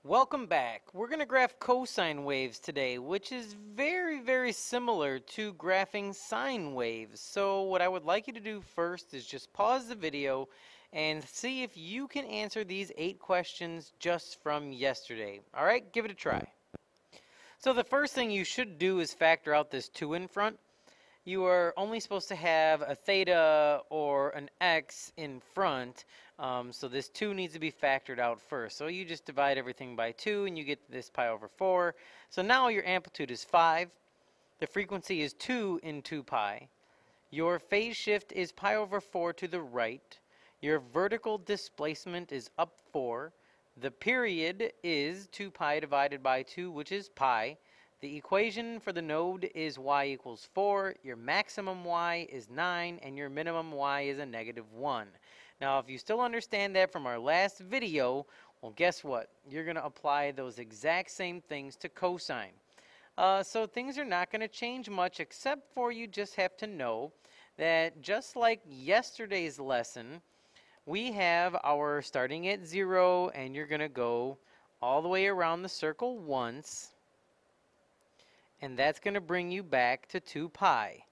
Welcome back. We're going to graph cosine waves today, which is very similar to graphing sine waves. So what I would like you to do first is just pause the video and see if you can answer these 8 questions just from yesterday. All right, give it a try. So the first thing you should do is factor out this 2 in front. You are only supposed to have a theta or an x in front, so this 2 needs to be factored out first. So you just divide everything by 2 and you get this pi over 4. So now your amplitude is 5. The frequency is 2 in 2 pi. Your phase shift is pi over 4 to the right. Your vertical displacement is up 4. The period is 2 pi divided by 2, which is pi. The equation for the node is y equals 4, your maximum y is 9, and your minimum y is a -1. Now, if you still understand that from our last video, well, guess what? You're going to apply those exact same things to cosine. So things are not going to change much, except for you just have to know that just like yesterday's lesson, we have our starting at 0, and you're going to go all the way around the circle once. And that's going to bring you back to 2 pi.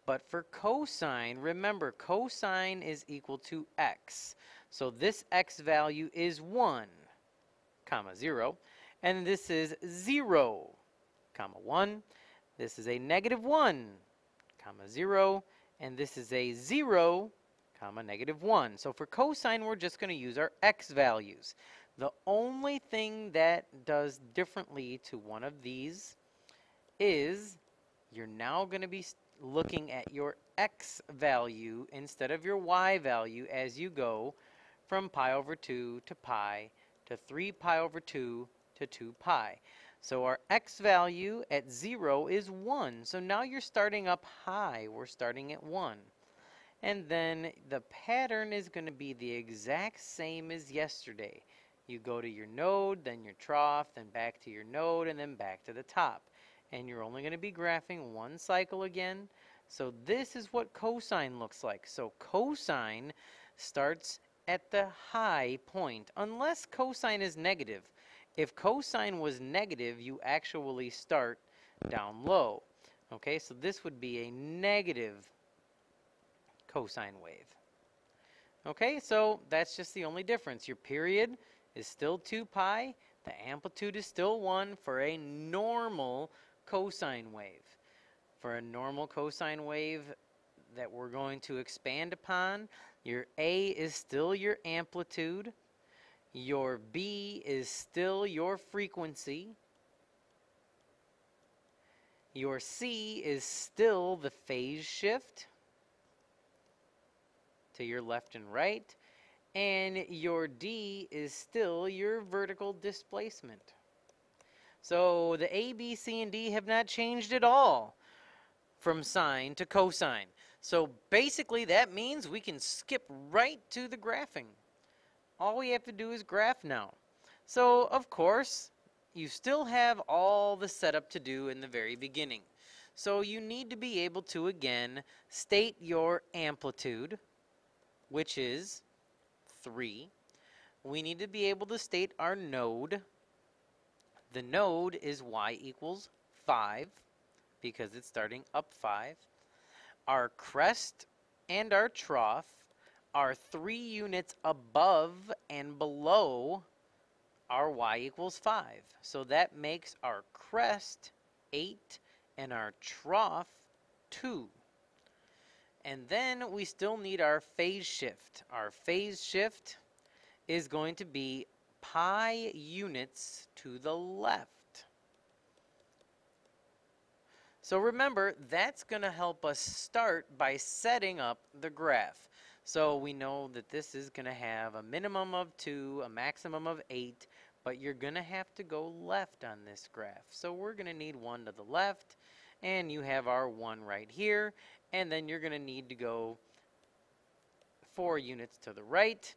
But for cosine, remember, cosine is equal to x. So this x value is 1, 0. And this is 0, 1. This is a -1, 0. And this is a 0, -1. So for cosine, we're just going to use our x values. The only thing that does differently to one of these is you're now going to be looking at your x value instead of your y value as you go from pi over 2 to pi to 3 pi over 2 to 2 pi. So our x value at 0 is 1. So now you're starting up high. We're starting at 1. And then the pattern is going to be the exact same as yesterday. You go to your node, then your trough, then back to your node, and then back to the top. And you're only going to be graphing one cycle again. So this is what cosine looks like. So cosine starts at the high point, unless cosine is negative. If cosine was negative, you actually start down low. Okay, so this would be a negative cosine wave. Okay, so that's just the only difference. Your period is still 2 pi. The amplitude is still 1 for a normal cosine wave. For a normal cosine wave that we're going to expand upon, your A is still your amplitude, your B is still your frequency, your C is still the phase shift to your left and right, and your D is still your vertical displacement. So the A, B, C, and D have not changed at all from sine to cosine. So basically that means we can skip right to the graphing. All we have to do is graph now. So of course, you still have all the setup to do in the very beginning. So you need to be able to, again, state your amplitude, which is 3. We need to be able to state our node. The node is y equals 5 because it's starting up 5. Our crest and our trough are 3 units above and below our y equals 5. So that makes our crest 8 and our trough 2. And then we still need our phase shift. Our phase shift is going to be pi units to the left. So remember, that's going to help us start by setting up the graph. So we know that this is going to have a minimum of 2, a maximum of 8, but you're going to have to go left on this graph. So we're going to need 1 to the left, and you have our 1 right here, and then you're going to need to go 4 units to the right.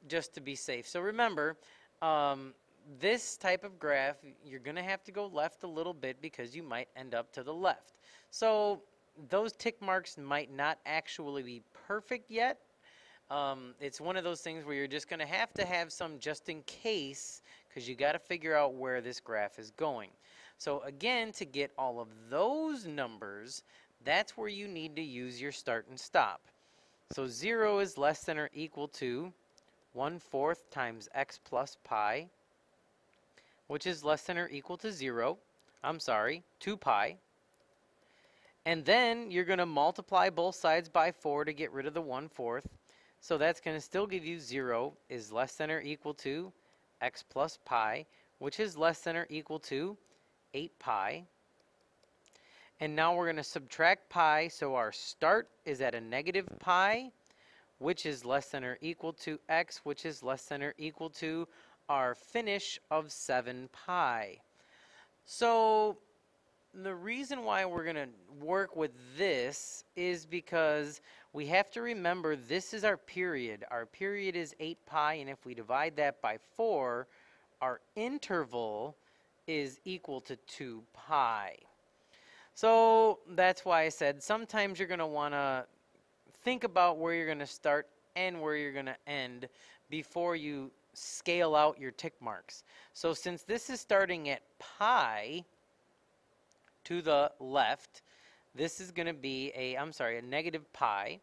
Just to be safe. So remember, this type of graph, you're going to have to go left a little bit because you might end up to the left. So those tick marks might not actually be perfect yet, It's one of those things where you're just going to have some just in case, because you got to figure out where this graph is going. So again, to get all of those numbers, that's where you need to use your start and stop. So 0 is less than or equal to 1/4 times x plus pi, which is less than or equal to 0. I'm sorry, 2 pi. And then you're going to multiply both sides by 4 to get rid of the 1/4. So that's going to still give you 0 is less than or equal to x plus pi, which is less than or equal to 8 pi. And now we're going to subtract pi, so our start is at a negative pi, which is less than or equal to x, which is less than or equal to our finish of 7 pi. So the reason why we're going to work with this is because we have to remember this is our period. Our period is 8 pi, and if we divide that by 4, our interval is equal to 2 pi. So that's why I said sometimes you're going to want to think about where you're going to start and where you're going to end before you scale out your tick marks. So since this is starting at pi to the left, this is going to be a negative pi,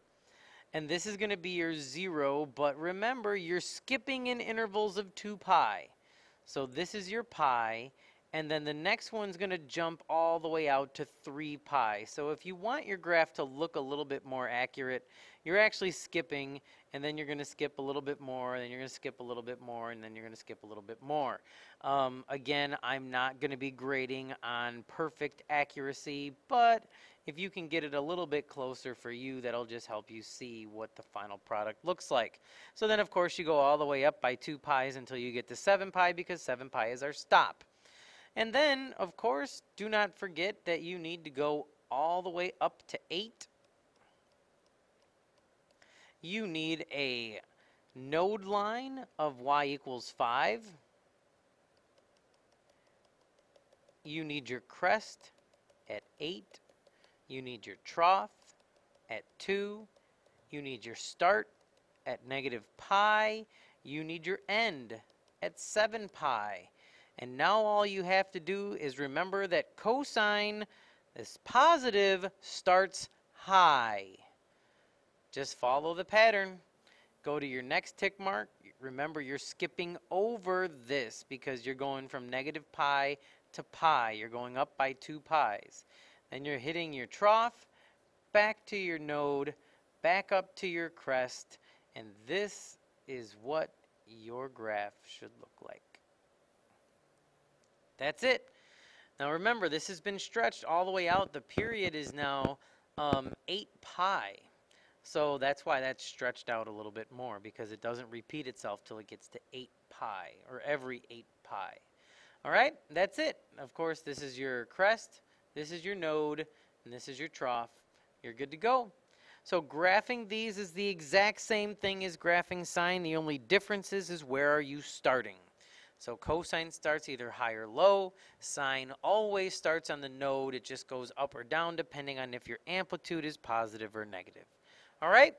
and this is going to be your 0, but remember you're skipping in intervals of 2 pi. So this is your pi, and then the next one's going to jump all the way out to 3 pi. So if you want your graph to look a little bit more accurate, you're actually skipping, and then you're going to skip a little bit more, and then you're going to skip a little bit more, and then you're going to skip a little bit more. Again, I'm not going to be grading on perfect accuracy, but if you can get it a little bit closer for you, that'll just help you see what the final product looks like. So then, of course, you go all the way up by 2 pi's until you get to 7 pi, because 7 pi is our stop. And then, of course, do not forget that you need to go all the way up to 8. You need a node line of y equals 5. You need your crest at 8. You need your trough at 2. You need your start at negative pi. You need your end at 7 pi. And now all you have to do is remember that cosine, this positive, starts high. Just follow the pattern. Go to your next tick mark. Remember, you're skipping over this because you're going from negative pi to pi. You're going up by 2 pi's. Then you're hitting your trough, back to your node, back up to your crest, and this is what your graph should look like. That's it. Now remember, this has been stretched all the way out. The period is now 8 pi. So that's why that's stretched out a little bit more, because it doesn't repeat itself till it gets to 8 pi, or every 8 pi. All right, that's it. Of course, this is your crest, this is your node, and this is your trough. You're good to go. So graphing these is the exact same thing as graphing sine. The only difference is where are you starting. So cosine starts either high or low. Sine always starts on the node. It just goes up or down depending on if your amplitude is positive or negative. All right?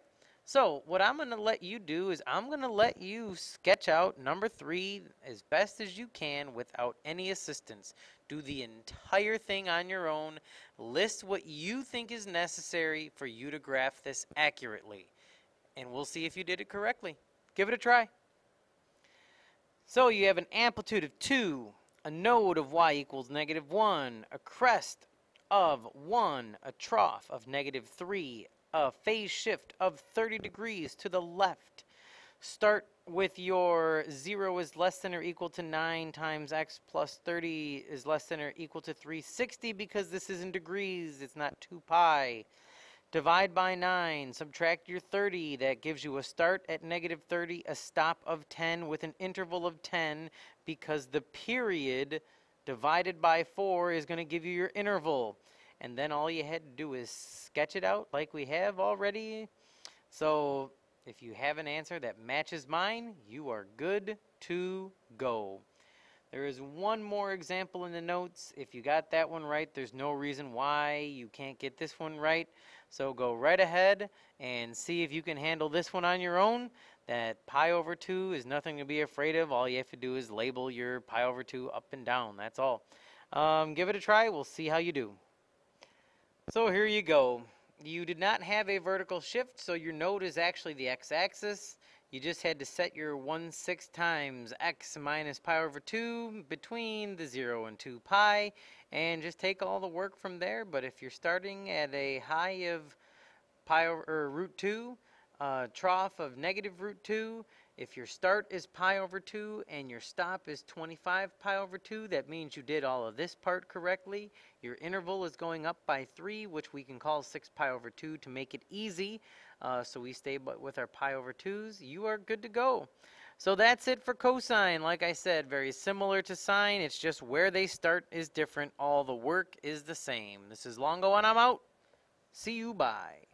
So what I'm going to let you do is I'm going to let you sketch out number 3 as best as you can without any assistance. Do the entire thing on your own. List what you think is necessary for you to graph this accurately. And we'll see if you did it correctly. Give it a try. So you have an amplitude of 2, a node of y equals negative 1, a crest of 1, a trough of negative 3, a phase shift of 30 degrees to the left. Start with your 0 is less than or equal to 9 times x plus 30 is less than or equal to 360 because this is in degrees, it's not 2 pi. Divide by 9, subtract your 30, that gives you a start at negative 30, a stop of 10 with an interval of 10 because the period divided by 4 is going to give you your interval. And then all you had to do is sketch it out like we have already. So if you have an answer that matches mine, you are good to go. There is one more example in the notes. If you got that one right, there's no reason why you can't get this one right. So go right ahead and see if you can handle this one on your own. That pi over 2 is nothing to be afraid of. All you have to do is label your pi over 2 up and down. That's all. Give it a try. We'll see how you do. So here you go. You did not have a vertical shift, so your node is actually the x-axis. You just had to set your 1/6 times x minus pi over 2 between the 0 and 2 pi, and just take all the work from there. But if you're starting at a high of pi over, or root 2, trough of negative root 2, if your start is pi over 2 and your stop is 25 pi over 2, that means you did all of this part correctly. Your interval is going up by 3, which we can call 6 pi over 2 to make it easy. So we stay with our pi over 2's. You are good to go. So that's it for cosine. Like I said, very similar to sine. It's just where they start is different. All the work is the same. This is Longo and I'm out. See you. Bye.